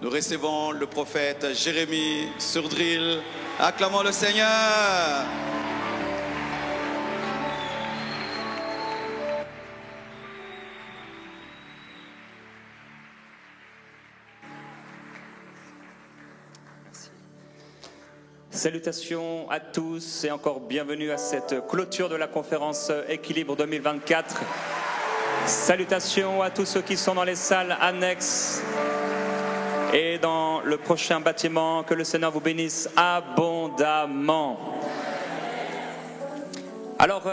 nous recevons le prophète Jérémie Surdrill. Acclamons le Seigneur. Salutations à tous et encore bienvenue à cette clôture de la conférence Équilibre 2024. Salutations à tous ceux qui sont dans les salles annexes et dans le prochain bâtiment. Que le Seigneur vous bénisse abondamment. Alors,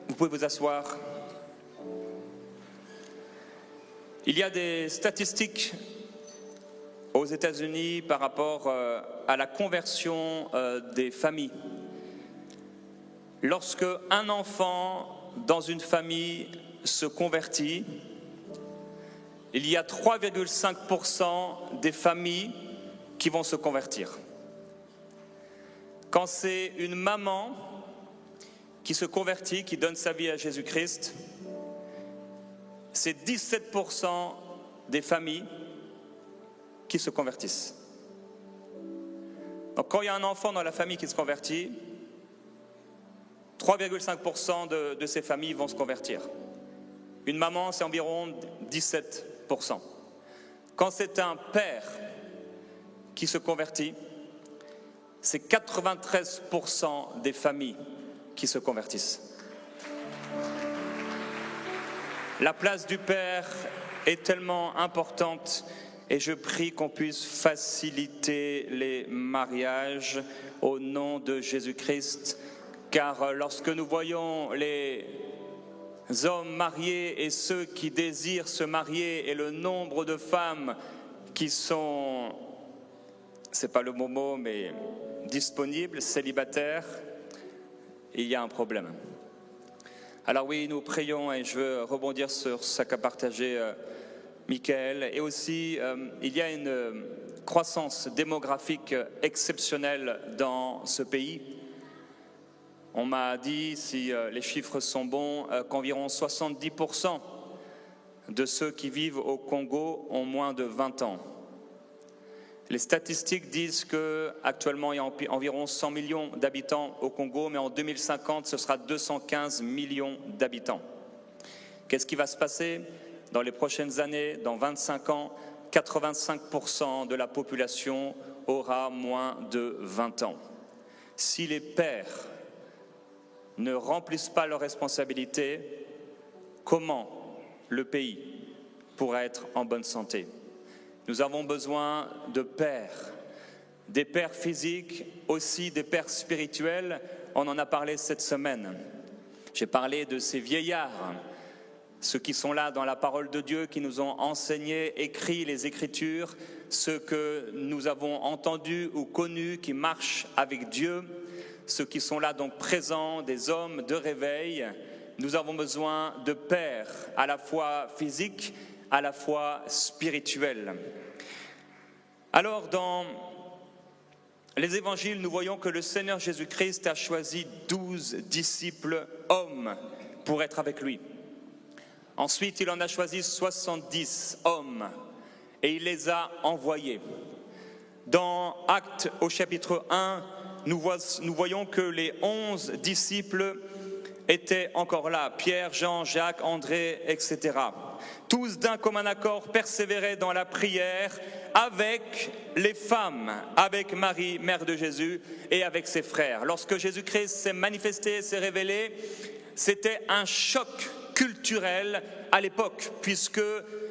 vous pouvez vous asseoir. Il y a des statistiques aux États-Unis par rapport à la conversion des familles. Lorsque un enfant dans une famille se convertit, il y a 3,5% des familles qui vont se convertir. Quand c'est une maman qui se convertit, qui donne sa vie à Jésus-Christ, c'est 17% des familles qui se convertissent. Donc quand il y a un enfant dans la famille qui se convertit, 3,5% de ces familles vont se convertir. Une maman, c'est environ 17%. Quand c'est un père qui se convertit, c'est 93% des familles qui se convertissent. La place du père est tellement importante. Et je prie qu'on puisse faciliter les mariages au nom de Jésus-Christ, car lorsque nous voyons les hommes mariés et ceux qui désirent se marier et le nombre de femmes qui sont, c'est pas le bon mot, mais disponibles, célibataires, il y a un problème. Alors oui, nous prions et je veux rebondir sur ce qu'a partagé Michael, et aussi il y a une croissance démographique exceptionnelle dans ce pays. On m'a dit, si les chiffres sont bons, qu'environ 70% de ceux qui vivent au Congo ont moins de 20 ans. Les statistiques disent qu'actuellement il y a environ 100 millions d'habitants au Congo, mais en 2050 ce sera 215 millions d'habitants. Qu'est-ce qui va se passer ? Dans les prochaines années, dans 25 ans, 85% de la population aura moins de 20 ans. Si les pères ne remplissent pas leurs responsabilités, comment le pays pourra être en bonne santé ? Nous avons besoin de pères, des pères physiques, aussi des pères spirituels. On en a parlé cette semaine. J'ai parlé de ces vieillards, ceux qui sont là dans la parole de Dieu, qui nous ont enseigné, écrit les Écritures, ceux que nous avons entendus ou connus, qui marchent avec Dieu, ceux qui sont là donc présents, des hommes de réveil. Nous avons besoin de pères, à la fois physiques, à la fois spirituels. Alors, dans les évangiles, nous voyons que le Seigneur Jésus-Christ a choisi 12 disciples hommes pour être avec lui. Ensuite, il en a choisi 70 hommes et il les a envoyés. Dans Actes au chapitre 1, nous voyons que les 11 disciples étaient encore là. Pierre, Jean, Jacques, André, etc. Tous d'un commun accord persévéraient dans la prière avec les femmes, avec Marie, mère de Jésus, et avec ses frères. Lorsque Jésus-Christ s'est manifesté, s'est révélé, c'était un choc culturel à l'époque, puisque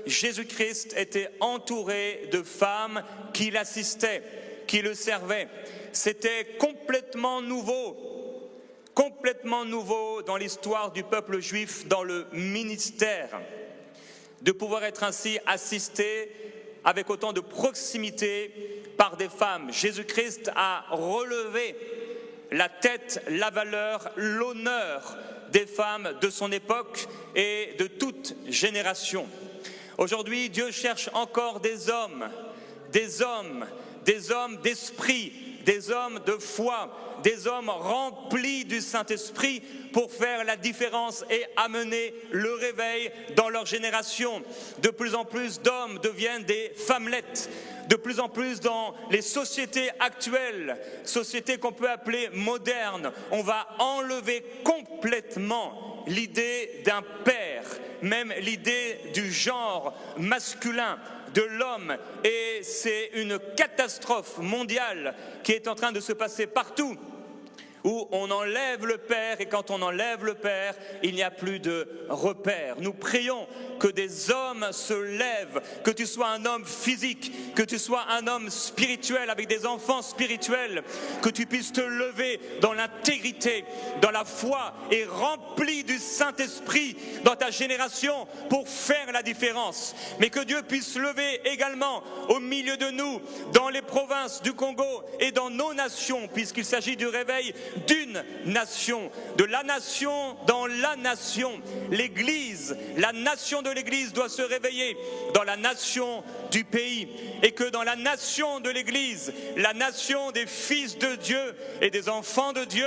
Jésus-Christ était entouré de femmes qui l'assistaient, qui le servaient. C'était complètement nouveau dans l'histoire du peuple juif, dans le ministère, de pouvoir être ainsi assisté avec autant de proximité par des femmes. Jésus-Christ a relevé la tête, la valeur, l'honneur des femmes de son époque et de toute génération. Aujourd'hui, Dieu cherche encore des hommes d'esprit, des hommes de foi, des hommes remplis du Saint-Esprit pour faire la différence et amener le réveil dans leur génération. De plus en plus d'hommes deviennent des femmelettes. de plus en plus dans les sociétés actuelles, sociétés qu'on peut appeler modernes, on va enlever complètement l'idée d'un père, même l'idée du genre masculin, de l'homme. Et c'est une catastrophe mondiale qui est en train de se passer partout, où on enlève le Père, et quand on enlève le Père, il n'y a plus de repère. Nous prions que des hommes se lèvent, que tu sois un homme physique, que tu sois un homme spirituel avec des enfants spirituels, que tu puisses te lever dans l'intégrité, dans la foi et rempli du Saint-Esprit dans ta génération pour faire la différence. Mais que Dieu puisse lever également au milieu de nous, dans les provinces du Congo et dans nos nations, puisqu'il s'agit du réveil d'une nation, de la nation dans la nation. L'Église, la nation de l'Église doit se réveiller dans la nation du pays, et que dans la nation de l'Église, la nation des fils de Dieu et des enfants de Dieu,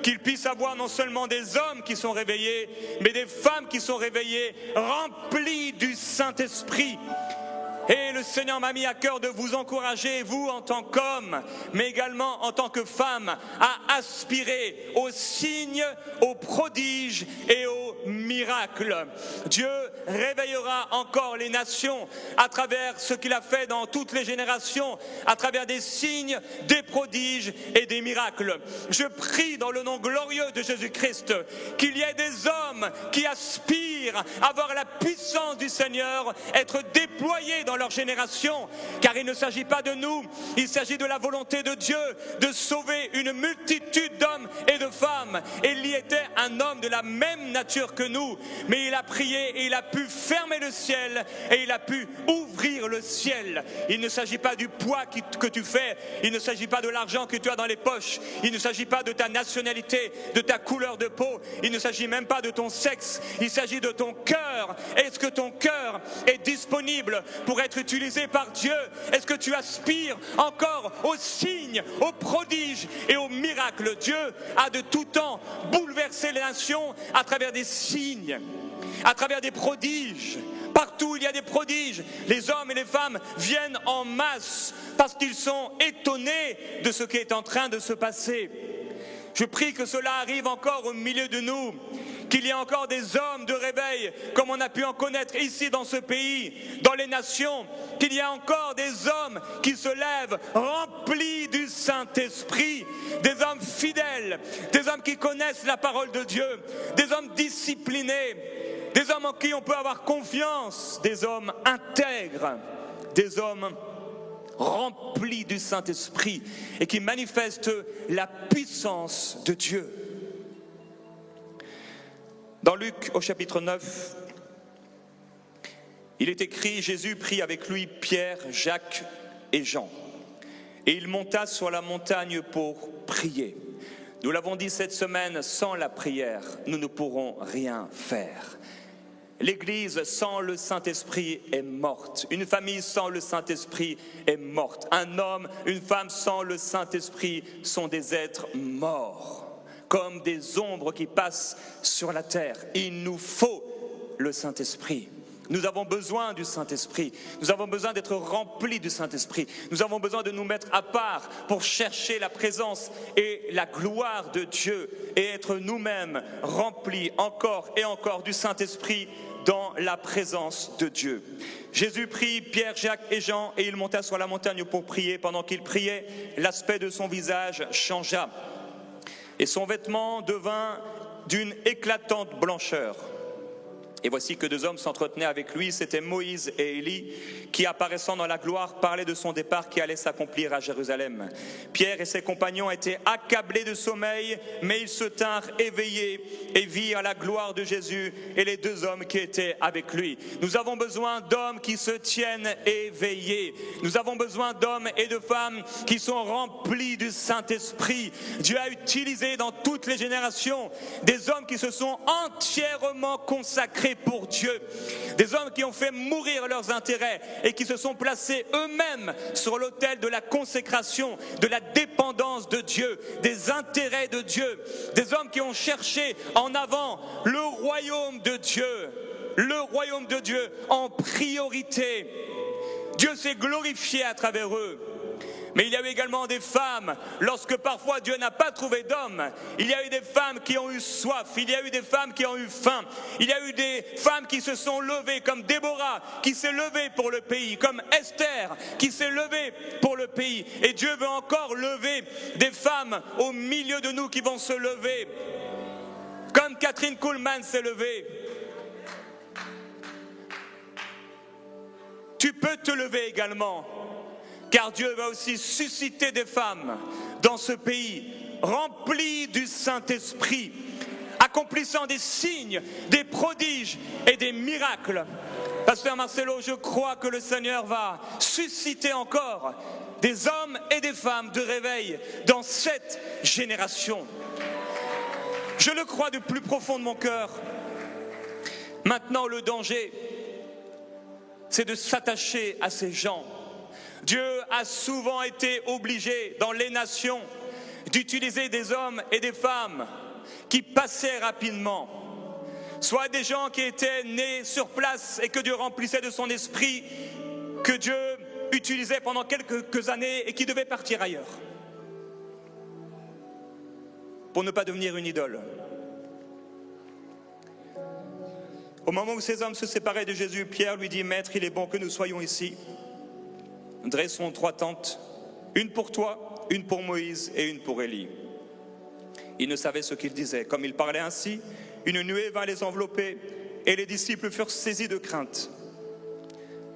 qu'il puisse avoir non seulement des hommes qui sont réveillés, mais des femmes qui sont réveillées, remplies du Saint-Esprit. Et le Seigneur m'a mis à cœur de vous encourager, vous en tant qu'homme, mais également en tant que femme, à aspirer aux signes, aux prodiges et aux miracles. Dieu réveillera encore les nations à travers ce qu'il a fait dans toutes les générations, à travers des signes, des prodiges et des miracles. Je prie dans le nom glorieux de Jésus-Christ qu'il y ait des hommes qui aspirent à voir la puissance du Seigneur être déployée dans leur génération, car il ne s'agit pas de nous, il s'agit de la volonté de Dieu de sauver une multitude d'hommes et de femmes. Et il y était un homme de la même nature que nous, mais il a prié et il a pu fermer le ciel et il a pu ouvrir le ciel. Il ne s'agit pas du poids que tu fais, il ne s'agit pas de l'argent que tu as dans les poches, il ne s'agit pas de ta nationalité, de ta couleur de peau, il ne s'agit même pas de ton sexe, il s'agit de ton cœur. Est-ce que ton cœur est disponible pour être utilisé par Dieu? Est-ce que tu aspires encore aux signes, aux prodiges et aux miracles? Dieu a de tout temps bouleversé les nations à travers des signes, à travers des prodiges. Partout où il y a des prodiges, les hommes et les femmes viennent en masse parce qu'ils sont étonnés de ce qui est en train de se passer. Je prie que cela arrive encore au milieu de nous, qu'il y ait encore des hommes de réveil, comme on a pu en connaître ici dans ce pays, dans les nations, qu'il y ait encore des hommes qui se lèvent remplis du Saint-Esprit, des hommes fidèles, des hommes qui connaissent la parole de Dieu, des hommes disciplinés, des hommes en qui on peut avoir confiance, des hommes intègres, des hommes remplis du Saint-Esprit et qui manifestent la puissance de Dieu. Dans Luc au chapitre 9, il est écrit: Jésus prit avec lui Pierre, Jacques et Jean, et il monta sur la montagne pour prier. Nous l'avons dit cette semaine, sans la prière, nous ne pourrons rien faire. L'Église sans le Saint-Esprit est morte. Une famille sans le Saint-Esprit est morte. Un homme, une femme sans le Saint-Esprit sont des êtres morts, comme des ombres qui passent sur la terre. Il nous faut le Saint-Esprit. Nous avons besoin du Saint-Esprit. Nous avons besoin d'être remplis du Saint-Esprit. Nous avons besoin de nous mettre à part pour chercher la présence et la gloire de Dieu et être nous-mêmes remplis encore et encore du Saint-Esprit dans la présence de Dieu. Jésus prit Pierre, Jacques et Jean et il monta sur la montagne pour prier. Pendant qu'il priait, l'aspect de son visage changea et son vêtement devint d'une éclatante blancheur. Et voici que deux hommes s'entretenaient avec lui, c'étaient Moïse et Élie, qui apparaissant dans la gloire parlaient de son départ qui allait s'accomplir à Jérusalem. Pierre et ses compagnons étaient accablés de sommeil, mais ils se tinrent éveillés et virent la gloire de Jésus et les deux hommes qui étaient avec lui. Nous avons besoin d'hommes qui se tiennent éveillés. Nous avons besoin d'hommes et de femmes qui sont remplis du Saint-Esprit. Dieu a utilisé dans toutes les générations des hommes qui se sont entièrement consacrés pour Dieu, des hommes qui ont fait mourir leurs intérêts et qui se sont placés eux-mêmes sur l'autel de la consécration, de la dépendance de Dieu, des intérêts de Dieu, des hommes qui ont cherché en avant le royaume de Dieu en priorité. Dieu s'est glorifié à travers eux. Mais il y a eu également des femmes, lorsque parfois Dieu n'a pas trouvé d'hommes, il y a eu des femmes qui ont eu soif, il y a eu des femmes qui ont eu faim, il y a eu des femmes qui se sont levées, comme Déborah, qui s'est levée pour le pays, comme Esther, qui s'est levée pour le pays. Et Dieu veut encore lever des femmes au milieu de nous qui vont se lever, comme Catherine Kuhlman s'est levée. Tu peux te lever également. Car Dieu va aussi susciter des femmes dans ce pays, remplies du Saint-Esprit, accomplissant des signes, des prodiges et des miracles. Pasteur Marcelo, je crois que le Seigneur va susciter encore des hommes et des femmes de réveil dans cette génération. Je le crois du plus profond de mon cœur. Maintenant, le danger, c'est de s'attacher à ces gens. Dieu a souvent été obligé dans les nations d'utiliser des hommes et des femmes qui passaient rapidement, soit des gens qui étaient nés sur place et que Dieu remplissait de son esprit, que Dieu utilisait pendant quelques années et qui devaient partir ailleurs pour ne pas devenir une idole. Au moment où ces hommes se séparaient de Jésus, Pierre lui dit « Maître, il est bon que nous soyons ici. Dressons 3 tentes, une pour toi, une pour Moïse et une pour Élie. » Ils ne savaient ce qu'ils disaient. Comme ils parlaient ainsi, une nuée vint les envelopper et les disciples furent saisis de crainte,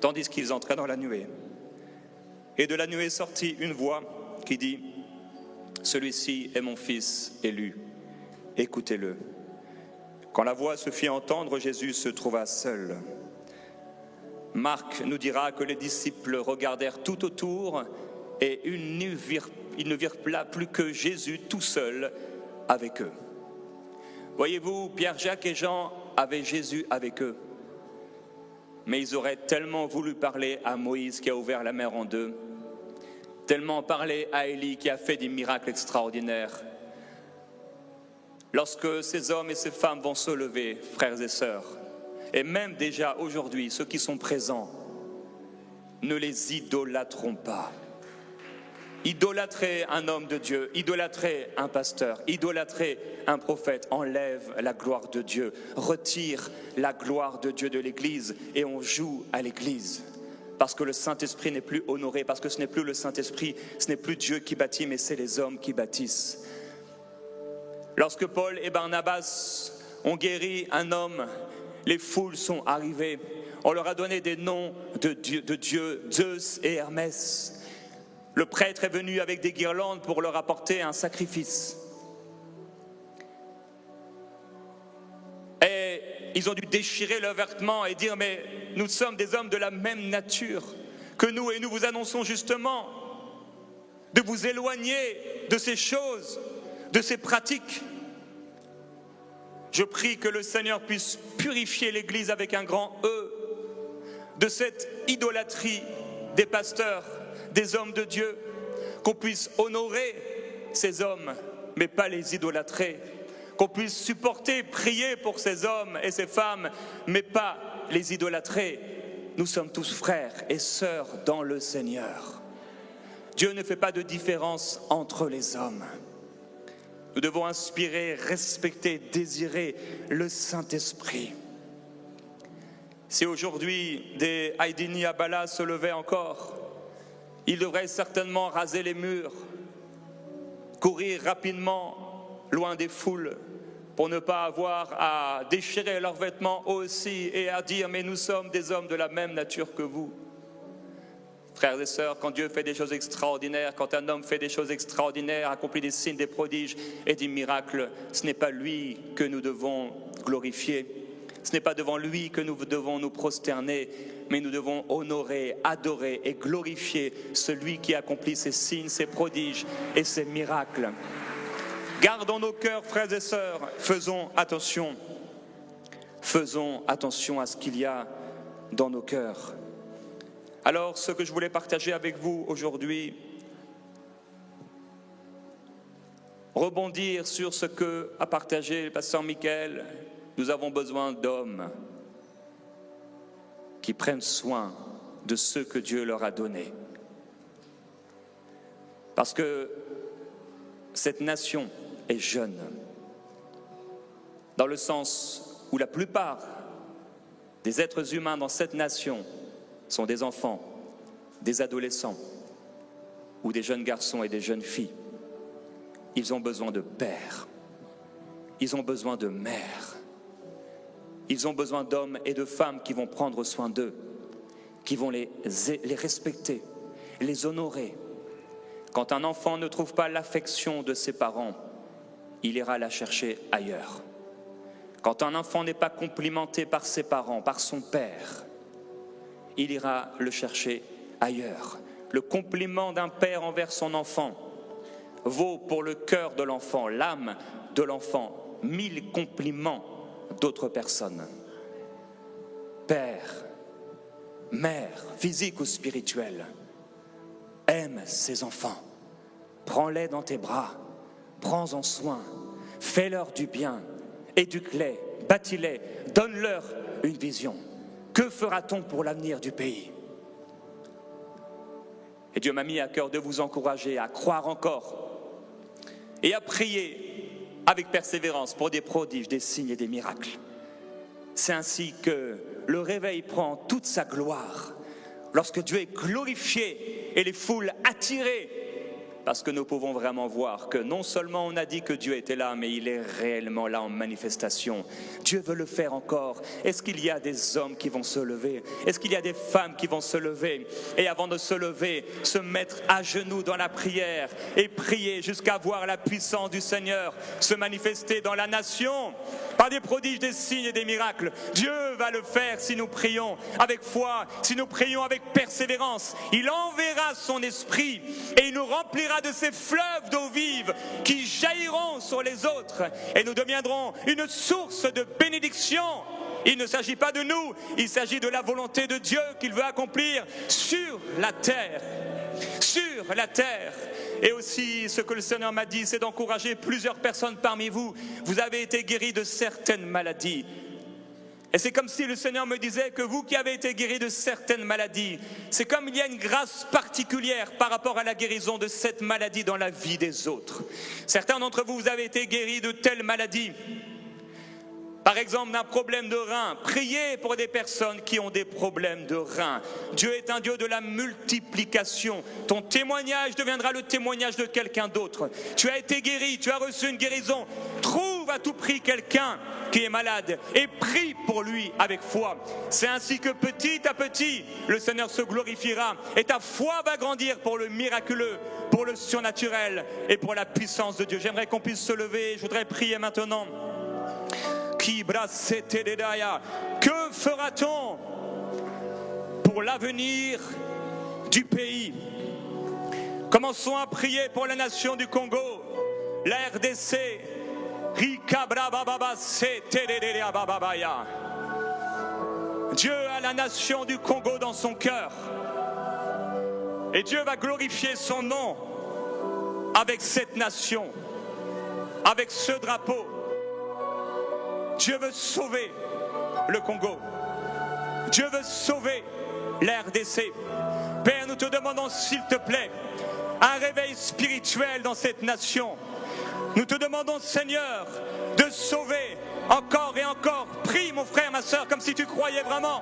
tandis qu'ils entraient dans la nuée. Et de la nuée sortit une voix qui dit « Celui-ci est mon fils élu, écoutez-le. » Quand la voix se fit entendre, Jésus se trouva seul. Marc nous dira que les disciples regardèrent tout autour et ils ne virent plus que Jésus tout seul avec eux. Voyez-vous, Pierre, Jacques et Jean avaient Jésus avec eux. Mais ils auraient tellement voulu parler à Moïse qui a ouvert la mer en deux, tellement parler à Élie qui a fait des miracles extraordinaires. Lorsque ces hommes et ces femmes vont se lever, frères et sœurs, et même déjà aujourd'hui, ceux qui sont présents, ne les idolâtrons pas. Idolâtrer un homme de Dieu, idolâtrer un pasteur, idolâtrer un prophète enlève la gloire de Dieu, retire la gloire de Dieu de l'Église et on joue à l'Église. Parce que le Saint-Esprit n'est plus honoré, parce que ce n'est plus le Saint-Esprit, ce n'est plus Dieu qui bâtit, mais c'est les hommes qui bâtissent. Lorsque Paul et Barnabas ont guéri un homme, les foules sont arrivées. On leur a donné des noms de Dieu, Zeus et Hermès. Le prêtre est venu avec des guirlandes pour leur apporter un sacrifice. Et ils ont dû déchirer leurs vêtements et dire « Mais nous sommes des hommes de la même nature que nous et nous vous annonçons justement de vous éloigner de ces choses, de ces pratiques. » Je prie que le Seigneur puisse purifier l'Église avec un grand E de cette idolâtrie des pasteurs, des hommes de Dieu, qu'on puisse honorer ces hommes, mais pas les idolâtrer, qu'on puisse supporter, prier pour ces hommes et ces femmes, mais pas les idolâtrer. Nous sommes tous frères et sœurs dans le Seigneur. Dieu ne fait pas de différence entre les hommes. Nous devons inspirer, respecter, désirer le Saint-Esprit. Si aujourd'hui des Haïdini Abala se levaient encore, ils devraient certainement raser les murs, courir rapidement loin des foules pour ne pas avoir à déchirer leurs vêtements aussi et à dire « Mais nous sommes des hommes de la même nature que vous ». Frères et sœurs, quand Dieu fait des choses extraordinaires, quand un homme fait des choses extraordinaires, accomplit des signes, des prodiges et des miracles, ce n'est pas lui que nous devons glorifier, ce n'est pas devant lui que nous devons nous prosterner, mais nous devons honorer, adorer et glorifier celui qui accomplit ces signes, ces prodiges et ces miracles. Gardons nos cœurs, frères et sœurs, faisons attention à ce qu'il y a dans nos cœurs. Alors, ce que je voulais partager avec vous aujourd'hui, rebondir sur ce qu'a partagé le pasteur Michael, nous avons besoin d'hommes qui prennent soin de ceux que Dieu leur a donnés. Parce que cette nation est jeune, dans le sens où la plupart des êtres humains dans cette nation sont des enfants, des adolescents ou des jeunes garçons et des jeunes filles. Ils ont besoin de pères, ils ont besoin de mères, ils ont besoin d'hommes et de femmes qui vont prendre soin d'eux, qui vont les respecter, les honorer. Quand un enfant ne trouve pas l'affection de ses parents, il ira la chercher ailleurs. Quand un enfant n'est pas complimenté par ses parents, par son père, il ira le chercher ailleurs. Le compliment d'un père envers son enfant vaut pour le cœur de l'enfant, l'âme de l'enfant, 1000 compliments d'autres personnes. Père, mère, physique ou spirituelle, aime ses enfants, prends-les dans tes bras, prends-en soin, fais-leur du bien, éduque-les, bâtis-les, donne-leur une vision. Que fera-t-on pour l'avenir du pays ? Et Dieu m'a mis à cœur de vous encourager à croire encore et à prier avec persévérance pour des prodiges, des signes et des miracles. C'est ainsi que le réveil prend toute sa gloire, lorsque Dieu est glorifié et les foules attirées, parce que nous pouvons vraiment voir que non seulement on a dit que Dieu était là, mais il est réellement là en manifestation. Dieu veut le faire encore. Est-ce qu'il y a des hommes qui vont se lever? Est-ce qu'il y a des femmes qui vont se lever? Et avant de se lever, se mettre à genoux dans la prière et prier jusqu'à voir la puissance du Seigneur se manifester dans la nation par des prodiges, des signes et des miracles. Dieu va le faire si nous prions avec foi, si nous prions avec persévérance. Il enverra son esprit et il nous remplira de ces fleuves d'eau vive qui jailliront sur les autres et nous deviendrons une source de bénédiction. Il ne s'agit pas de nous, il s'agit de la volonté de Dieu qu'il veut accomplir sur la terre. Sur la terre. Et aussi, ce que le Seigneur m'a dit, c'est d'encourager plusieurs personnes parmi vous. Vous avez été guéris de certaines maladies. Et c'est comme si le Seigneur me disait que vous qui avez été guéris de certaines maladies, c'est comme il y a une grâce particulière par rapport à la guérison de cette maladie dans la vie des autres. Certains d'entre vous, vous avez été guéris de telles maladies. Par exemple, d'un problème de rein. Priez pour des personnes qui ont des problèmes de rein. Dieu est un Dieu de la multiplication. Ton témoignage deviendra le témoignage de quelqu'un d'autre. Tu as été guéri, tu as reçu une guérison. Trouve à tout prix quelqu'un qui est malade et prie pour lui avec foi. C'est ainsi que petit à petit, le Seigneur se glorifiera et ta foi va grandir pour le miraculeux, pour le surnaturel et pour la puissance de Dieu. J'aimerais qu'on puisse se lever. Je voudrais prier maintenant. Que fera-t-on pour l'avenir du pays? Commençons à prier pour la nation du Congo, la RDC. Dieu a la nation du Congo dans son cœur. Et Dieu va glorifier son nom avec cette nation, avec ce drapeau. Dieu veut sauver le Congo. Dieu veut sauver la RDC. Père, nous te demandons s'il te plaît un réveil spirituel dans cette nation. Nous te demandons, Seigneur, de sauver encore et encore. Prie, mon frère, ma soeur, comme si tu croyais vraiment.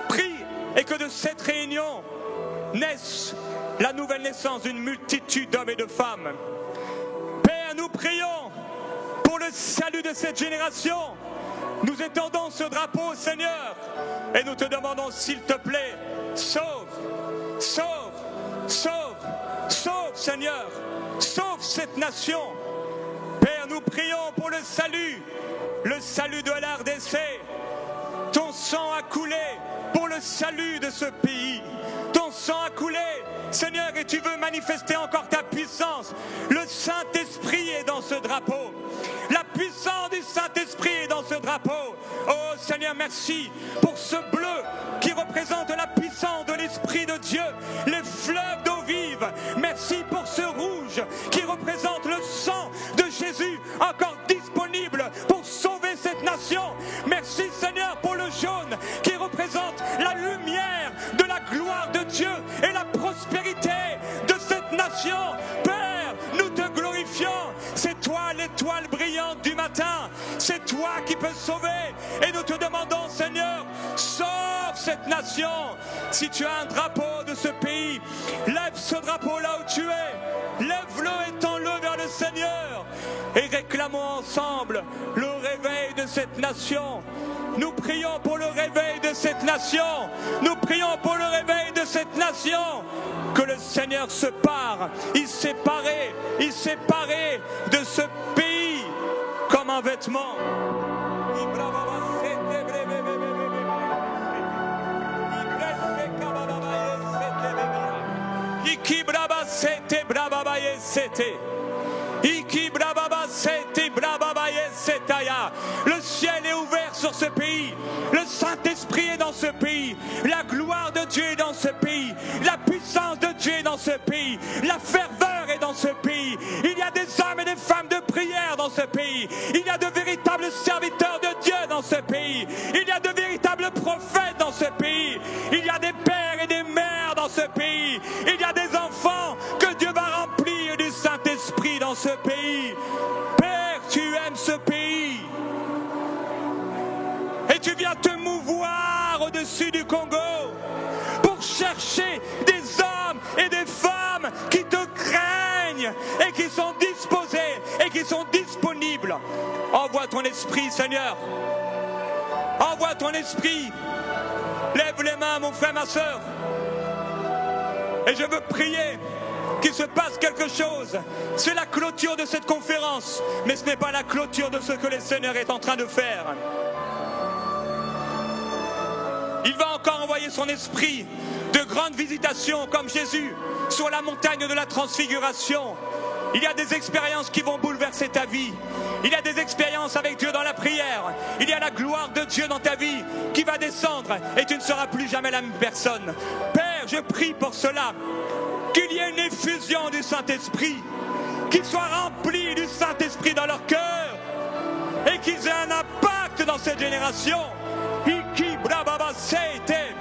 Prie et que de cette réunion naisse la nouvelle naissance d'une multitude d'hommes et de femmes. Père, nous prions pour le salut de cette génération. Nous étendons ce drapeau au Seigneur et nous te demandons, s'il te plaît, sauve, sauve, sauve, sauve, Seigneur, sauve cette nation. Père, nous prions pour le salut de la RDC. Ton sang a coulé pour le salut de ce pays. Ton sang a coulé, Seigneur, et tu veux manifester encore ta puissance. Le Saint-Esprit est dans ce drapeau. La puissance du Saint-Esprit est dans ce drapeau. Oh Seigneur, merci pour ce bleu qui représente la puissance de l'Esprit de Dieu, les fleuves d'eau vive. Merci pour ce rouge qui représente le sang de Jésus, encore disponible pour sauver cette nation. Merci Seigneur pour le jaune qui représente la lumière de prospérité de cette nation. Père, nous te glorifions. C'est toi l'étoile brillante du matin. C'est toi qui peux sauver. Et nous te demandons, Seigneur, sauve cette nation. Si tu as un drapeau de ce pays, lève ce drapeau là où tu es. Lève-le et tends-le vers le Seigneur. Et réclamons ensemble le réveil de cette nation. Nous prions pour le réveil de cette nation. Nous prions pour le réveil de cette nation. Que le Seigneur se pare. Il s'est paré de ce pays comme un vêtement. Iki braba sete brababaye sete. Iki brababa sete brababaye setaya. Le ciel est ouvert sur ce pays. Le Saint-Esprit est dans ce pays. La gloire de Dieu est dans ce pays. La puissance de Dieu est dans ce pays. La ferveur est dans ce pays. Il y a des hommes et des femmes de prière dans ce pays. Il y a de véritables serviteurs de Dieu dans ce pays. Il y a de véritables prophètes dans ce pays. Il y a des pères et des mères dans ce pays. Il y a des enfants que Dieu va remplir du Saint-Esprit dans ce pays. Père, tu aimes ce pays. Et tu viens te mouvoir au-dessus du Congo pour chercher des hommes et des femmes qui te craignent et qui sont disposés et qui sont disponibles. Envoie ton esprit, Seigneur. Envoie ton esprit. Lève les mains, mon frère, ma soeur. Et je veux prier qu'il se passe quelque chose. C'est la clôture de cette conférence, mais ce n'est pas la clôture de ce que le Seigneur est en train de faire. Il va encore envoyer son esprit de grandes visitations comme Jésus sur la montagne de la transfiguration. Il y a des expériences qui vont bouleverser ta vie. Il y a des expériences avec Dieu dans la prière. Il y a la gloire de Dieu dans ta vie qui va descendre et tu ne seras plus jamais la même personne. Père, je prie pour cela, qu'il y ait une effusion du Saint-Esprit, qu'ils soient remplis du Saint-Esprit dans leur cœur et qu'ils aient un impact dans cette génération. Iki brababa seite,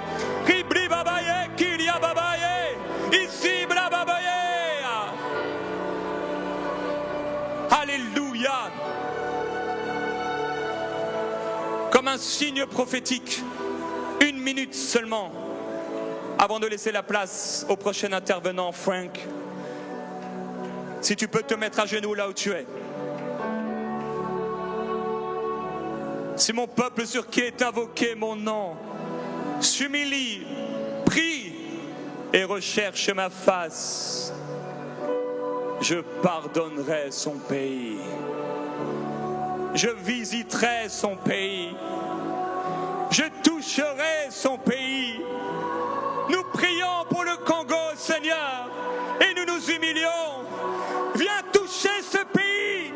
ribri babaye, kiria babaye, ici brababaye. Alléluia. Comme un signe prophétique, 1 minute seulement, avant de laisser la place au prochain intervenant, Frank. Si tu peux te mettre à genoux là où tu es. Si mon peuple sur qui est invoqué mon nom s'humilie, prie et recherche ma face, je pardonnerai son pays. Je visiterai son pays. Je toucherai son pays. Nous prions pour le Congo, Seigneur, et nous nous humilions. Viens toucher ce pays,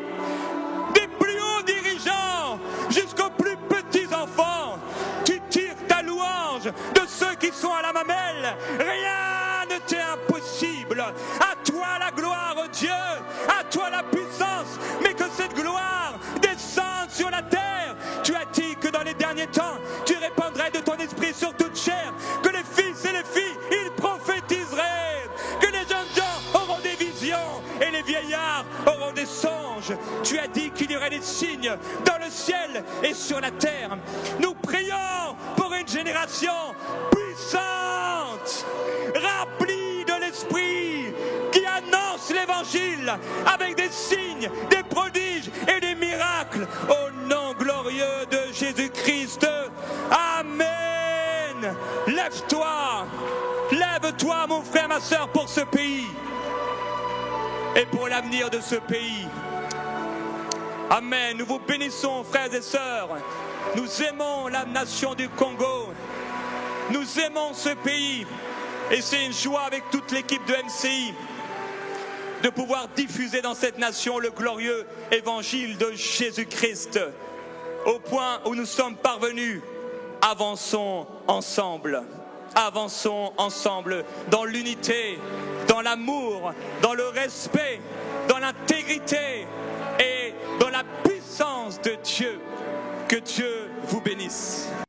des plus hauts dirigeants jusqu'aux plus petits enfants. Tu tires ta louange de ceux qui sont à la mamelle. Rien ne t'est impossible. À toi la gloire, oh Dieu, à toi la puissance, mais que cette gloire descende sur la terre. Tu as dit que dans les derniers temps, tu répandrais de ton esprit sur toute chair, que les fils et les filles, ils prophétiseraient, que les jeunes gens auront des visions et les vieillards auront des songes. Tu as dit qu'il y aurait des signes dans le ciel et sur la terre. Nous prions pour une génération puissante, remplie de l'esprit, qui annonce l'évangile avec des signes, des prodiges et des miracles au nom glorieux de Jésus-Christ. Amen. Lève-toi mon frère, ma soeur, pour ce pays et pour l'avenir de ce pays. Amen. Nous vous bénissons, frères et sœurs. Nous aimons la nation du Congo. Nous aimons ce pays. Et c'est une joie avec toute l'équipe de MCI de pouvoir diffuser dans cette nation le glorieux évangile de Jésus-Christ. Au point où nous sommes parvenus, avançons ensemble. Avançons ensemble dans l'unité, dans l'amour, dans le respect, dans l'intégrité et dans la puissance de Dieu. Que Dieu vous bénisse.